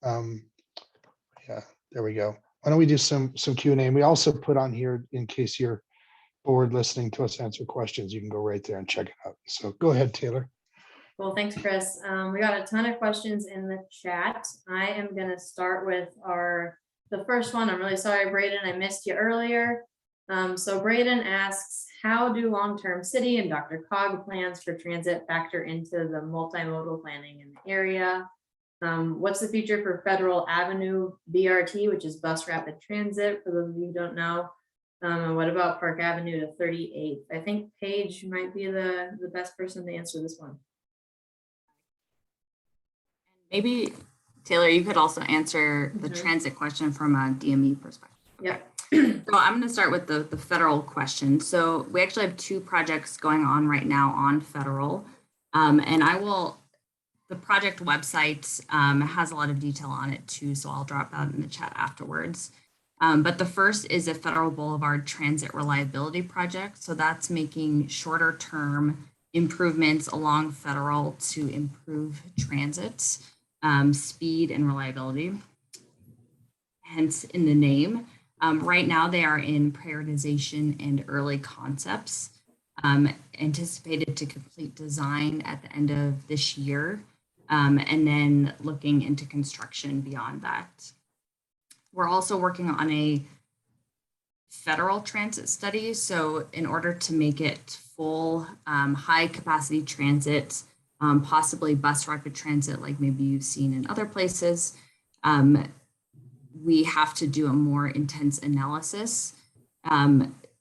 Yeah, there we go. Why don't we do some Q&A? And we also put on here, in case you're bored listening to us answer questions, you can go right there and check it out. So go ahead, Taylor. Well, thanks, Chris. We got a ton of questions in the chat. I am going to start with the first one. I'm really sorry, Braden, I missed you earlier. So Braden asks, how do long-term city and DRCOG plans for transit factor into the multimodal planning in the area? What's the future for Federal Avenue BRT, which is bus rapid transit, for those of you who don't know? And what about Park Avenue to 38th? I think Paige might be the best person to answer this one. Maybe, Taylor, you could also answer the transit question from a DME perspective. Yep. So I'm going to start with the federal question. So we actually have 2 projects going on right now on federal. And the project website has a lot of detail on it too, so I'll drop that in the chat afterwards. But the first is a Federal Boulevard Transit Reliability Project. So that's making shorter term improvements along federal to improve transit, speed and reliability, hence in the name. Right now they are in prioritization and early concepts, anticipated to complete design at the end of this year, and then looking into construction beyond that. We're also working on a federal transit study. So in order to make it full high capacity transit possibly bus rapid transit like maybe you've seen in other places. We have to do a more intense analysis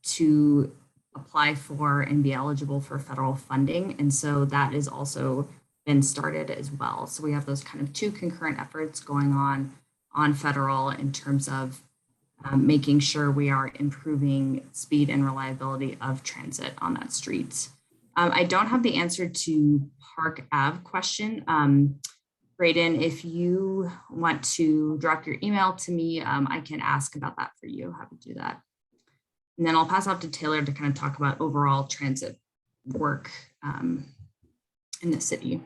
to apply for and be eligible for federal funding. And so that is also been started as well. So we have those kind of two concurrent efforts going on federal in terms of making sure we are improving speed and reliability of transit on that street. I don't have the answer to Park Ave question. Braden, if you want to drop your email to me, I can ask about that for you, how to do that. And then I'll pass off to Taylor to kind of talk about overall transit work in the city.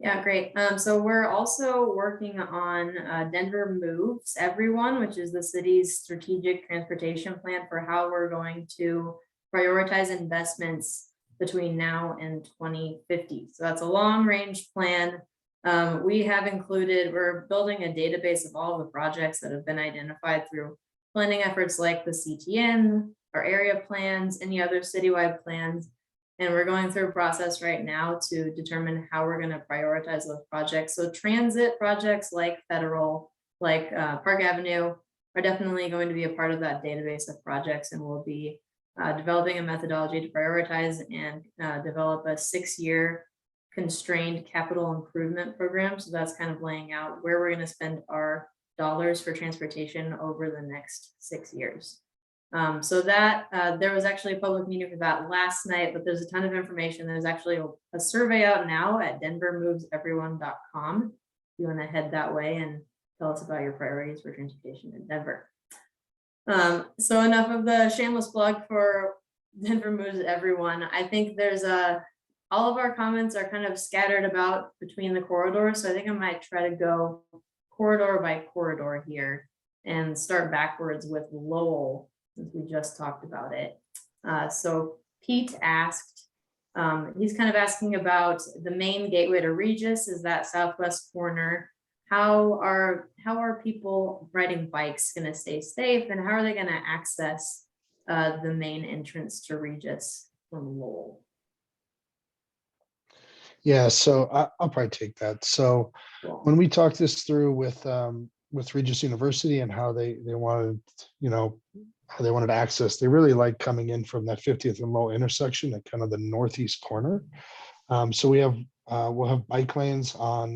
Yeah, great. So we're also working on Denver Moves Everyone, which is the city's strategic transportation plan for how we're going to prioritize investments between now and 2050. So that's a long range plan. We're building a database of all the projects that have been identified through planning efforts like the CTN, our area plans, any other citywide plans. And we're going through a process right now to determine how we're going to prioritize those projects. So transit projects like federal, like Park Avenue, are definitely going to be a part of that database of projects, and we'll be developing a methodology to prioritize and develop a 6-year constrained capital improvement program. So that's kind of laying out where we're going to spend our dollars for transportation over the next 6 years. So that there was actually a public meeting for that last night, but there's a ton of information. There's actually a survey out now at denvermoveseveryone.com. If you want to head that way and tell us about your priorities for transportation in Denver. So enough of the shameless plug for Denver Moves Everyone. I think there's all of our comments are kind of scattered about between the corridors. So I think I might try to go corridor by corridor here and start backwards with Lowell, since we just talked about it. So Pete asked, he's kind of asking about the main gateway to Regis, is that southwest corner. How are people riding bikes going to stay safe, and how are they going to access the main entrance to Regis from Lowell? Yeah, so I'll probably take that. So when we talked this through with Regis University and how they wanted, how they wanted access, they really like coming in from that 50th and Lowell intersection at kind of the northeast corner. So we'll have bike lanes on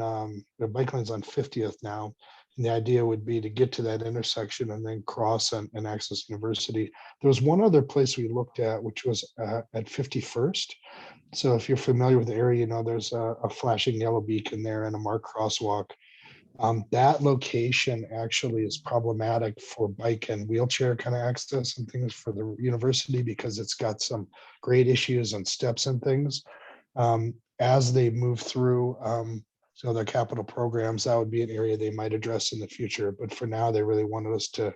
50th now, and the idea would be to get to that intersection and then cross and access University. There was one other place we looked at, which was at 51st. So if you're familiar with the area, there's a flashing yellow beacon there and a marked crosswalk. That location actually is problematic for bike and wheelchair kind of access and things for the university, because it's got some grade issues and steps and things. As they move through their capital programs, that would be an area they might address in the future. But for now, they really wanted us to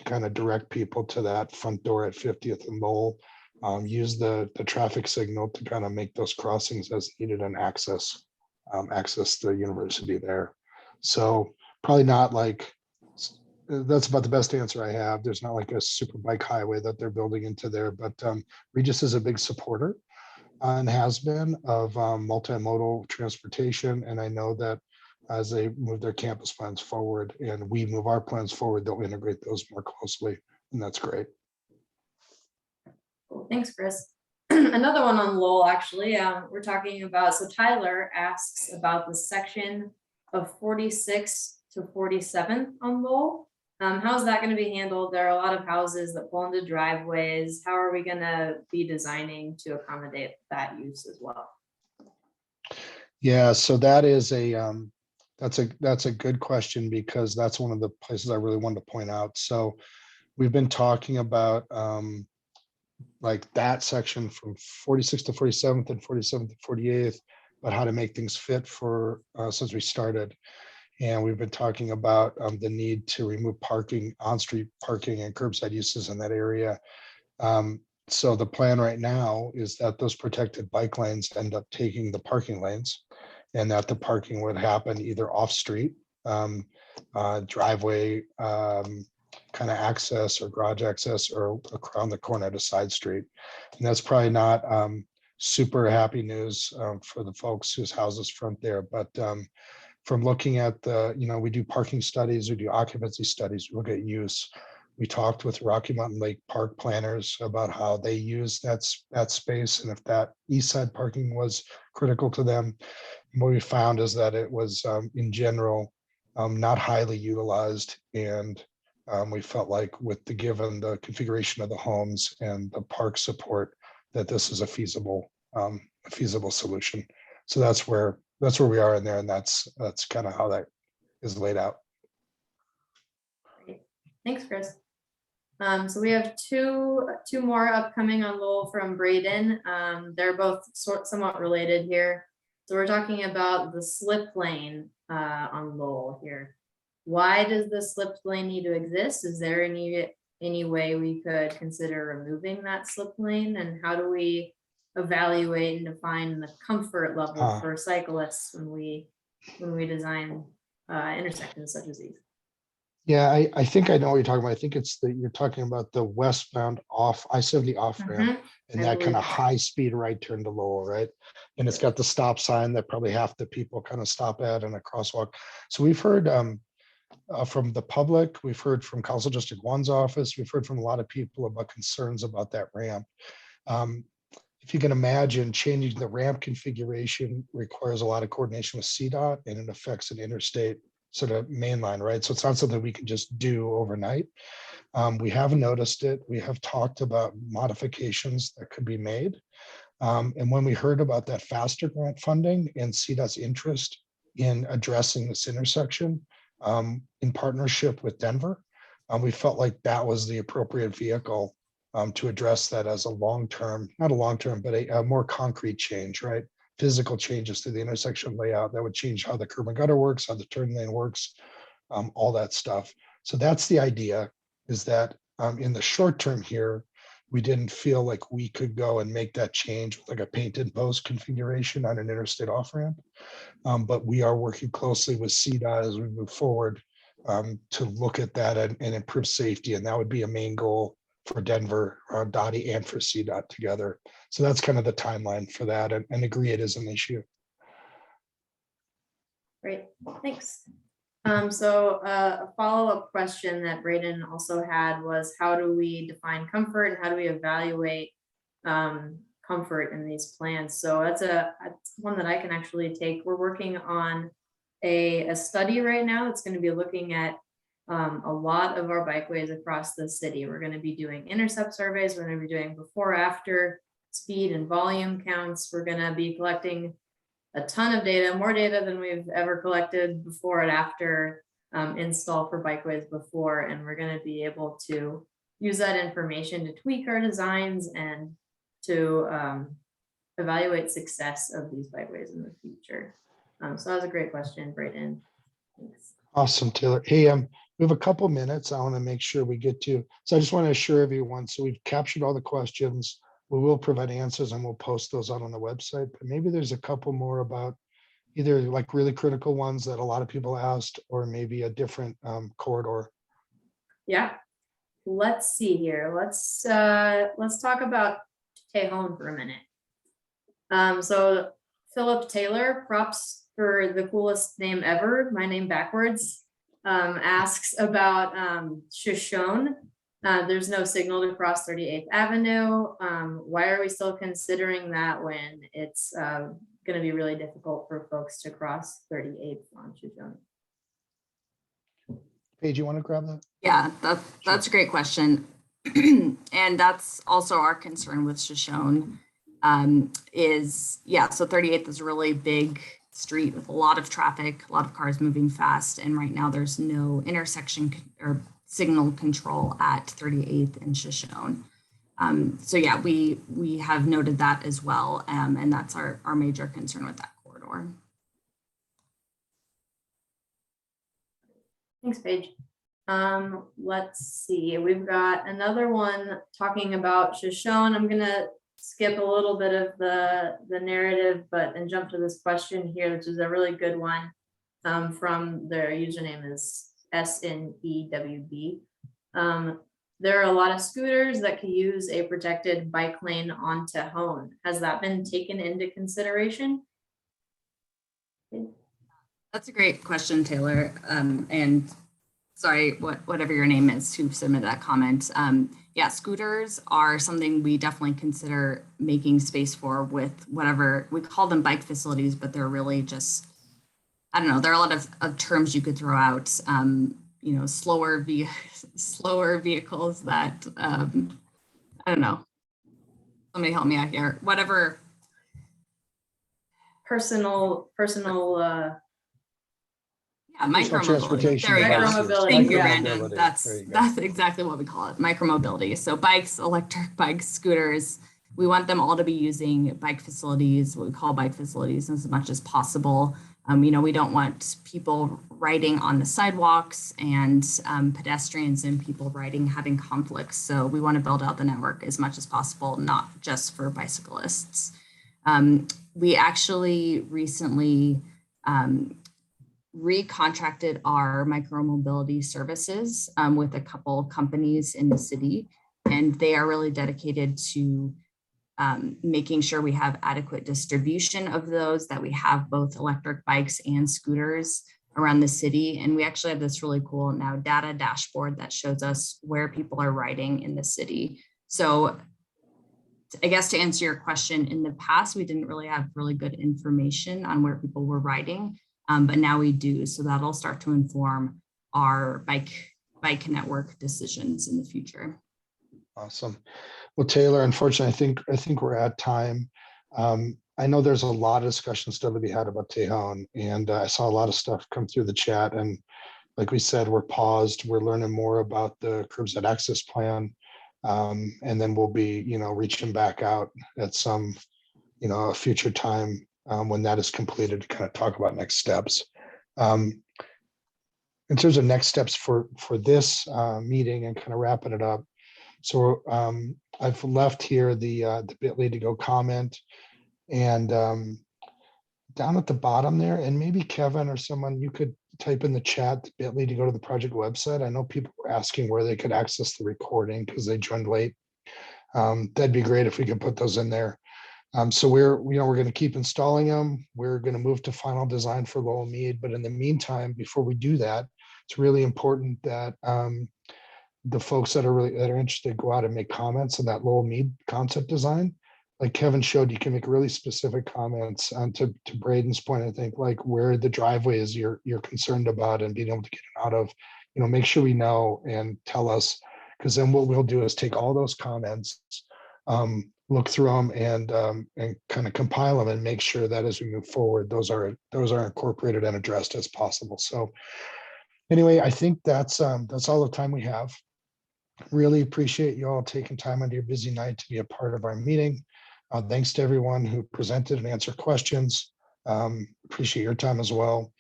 kind of direct people to that front door at 50th and Lowell, use the traffic signal to kind of make those crossings as needed and access the university there. So probably not like, that's about the best answer I have. There's not like a super bike highway that they're building into there, but Regis is a big supporter and has been of multimodal transportation. And I know that as they move their campus plans forward and we move our plans forward, they'll integrate those more closely. And that's great. Cool. Thanks, Chris. Another one on Lowell, actually, we're talking about, so Tyler asks about the section of 46 to 47 on Lowell. How's that going to be handled? There are a lot of houses that pull into driveways. How are we going to be designing to accommodate that use as well? Yeah, so that is that's a good question, because that's one of the places I really wanted to point out. So we've been talking about like that section from 46 to 47th and 47th to 48th, but how to make things fit for since we started. And we've been talking about the need to remove parking, on-street parking and curbside uses in that area. So the plan right now is that those protected bike lanes end up taking the parking lanes, and that the parking would happen either off-street, driveway kind of access or garage access, or around the corner at a side street. And that's probably not super happy news for the folks whose houses front there. But from looking at the, we do parking studies, we do occupancy studies, we look at use. We talked with Rocky Mountain Lake Park planners about how they use that space and if that east side parking was critical to them. And what we found is that it was in general not highly utilized, and we felt like given the configuration of the homes and the park support, that this is a feasible solution. So that's where we are in there, and that's kind of how that is laid out. Great. Thanks, Chris. So we have two more upcoming on Lowell from Braden. They're both somewhat related here. So we're talking about the slip lane on Lowell here. Why does the slip lane need to exist? Is there any way we could consider removing that slip lane? And how do we evaluate and define the comfort level for cyclists when we design intersections such as these? Yeah, I think I know what you're talking about. I think you're talking about the westbound I-70 off ramp and that kind of high speed right turn to Lowell, right? And it's got the stop sign that probably half the people kind of stop at and a crosswalk. So we've heard from the public, we've heard from Council District 1's office, we've heard from a lot of people about concerns about that ramp. If you can imagine, changing the ramp configuration requires a lot of coordination with CDOT, and it affects an interstate sort of mainline, right? So it's not something we can just do overnight. We have noticed it. We have talked about modifications that could be made. And when we heard about that FASTER grant funding and CDOT's interest in addressing this intersection in partnership with Denver, we felt like that was the appropriate vehicle to address that as a long-term, not a long-term, but a more concrete change, right? Physical changes to the intersection layout that would change how the curb and gutter works, how the turn lane works, all that stuff. So that's the idea, is that in the short term here, we didn't feel like we could go and make that change with like a paint and post configuration on an interstate off ramp. But we are working closely with CDOT as we move forward to look at that and improve safety. And that would be a main goal for Denver, Dottie, and for CDOT together. So that's kind of the timeline for that, and agree it is an issue. Great, thanks. So a follow-up question that Braden also had was, how do we define comfort and how do we evaluate comfort in these plans? So that's one that I can actually take. We're working on a study right now. It's going to be looking at a lot of our bikeways across the city. We're going to be doing intercept surveys. We're going to be doing before, after, speed and volume counts. We're going to be collecting a ton of data, more data than we've ever collected before and after install for bikeways before. And we're going to be able to use that information to tweak our designs and to evaluate success of these bikeways in the future. So that was a great question, Braden. Thanks. Awesome, Taylor. Hey, we have a couple minutes I want to make sure we get to. So I just want to assure everyone, so we've captured all the questions. We will provide answers and we'll post those out on the website, but maybe there's a couple more about either like really critical ones that a lot of people asked, or maybe a different corridor. Yeah, let's see here. Let's talk about Tejon for a minute. So Philip Taylor, props for the coolest name ever, my name backwards, asks about Tejon. There's no signal to cross 38th Avenue. Why are we still considering that when it's going to be really difficult for folks to cross 38th on Tejon? Paige, you want to grab that? Yeah, that's a great question. And that's also our concern with Shoshone is, yeah, so 38th is a really big street with a lot of traffic, a lot of cars moving fast. And right now there's no intersection or signal control at 38th and Shoshone. So yeah, we have noted that as well. And that's our major concern with that corridor. Thanks, Paige. Let's see, we've got another one talking about Shoshone. I'm gonna skip a little bit of the narrative, and jump to this question here, which is a really good one. From their username is SNEWB. there are a lot of scooters that could use a protected bike lane on Tejon. Has that been taken into consideration? That's a great question, Taylor. And sorry, whatever your name is who submitted that comment. Yeah, scooters are something we definitely consider making space for with whatever, we call them bike facilities, but they're really just, I don't know, there are a lot of terms you could throw out, you know, slower vehicles that, I don't know, somebody help me out here, whatever. Personal, Yeah, micromobility. transportation There we go. Micromobility, Thank you, yeah. Brandon. There you go. That's exactly what we call it, micromobility. So bikes, electric bikes, scooters, we want them all to be using bike facilities, what we call bike facilities, as much as possible. You know, we don't want people riding on the sidewalks and pedestrians and people riding having conflicts. So we want to build out the network as much as possible, not just for bicyclists. We actually recently recontracted our micromobility services with a couple companies in the city, and they are really dedicated to making sure we have adequate distribution of those, that we have both electric bikes and scooters around the city. And we actually have this really cool now data dashboard that shows us where people are riding in the city. So I guess to answer your question, in the past, we didn't really have really good information on where people were riding, but now we do. So that'll start to inform our bike network decisions in the future. Awesome. Well, Taylor, unfortunately, I think we're at time. I know there's a lot of discussion still to be had about Tejon, and I saw a lot of stuff come through the chat. And like we said, we're paused. We're learning more about the Curbside access plan, and then we'll be, you know, reaching back out at some, you know, a future time when that is completed to kind of talk about next steps. In terms of next steps for this meeting and kind of wrapping it up. So I've left here the Bitly to go comment, and down at the bottom there, and maybe Kevin or someone, you could type in the chat Bitly to go to the project website. I know people were asking where they could access the recording because they joined late. That'd be great if we could put those in there. So we're going to keep installing them. We're going to move to final design for Lowell Meade, but in the meantime, before we do that, it's really important that the folks that are interested go out and make comments on that Lowell Meade concept design. Like Kevin showed, you can make really specific comments to Braden's point. I think like where the driveway is you're concerned about and being able to get it out of, you know, make sure we know and tell us, because then what we'll do is take all those comments, look through them and kind of compile them and make sure that as we move forward, those are incorporated and addressed as possible. So anyway, I think that's all the time we have. Really appreciate you all taking time out of your busy night to be a part of our meeting. Thanks to everyone who presented and answered questions. Appreciate your time as well.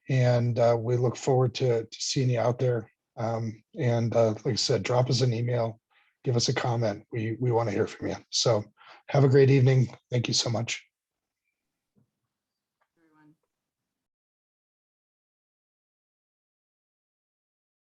And we look forward to seeing you out there. And like I said, drop us an email, give us a comment. We want to hear from you. So have a great evening. Thank you so much.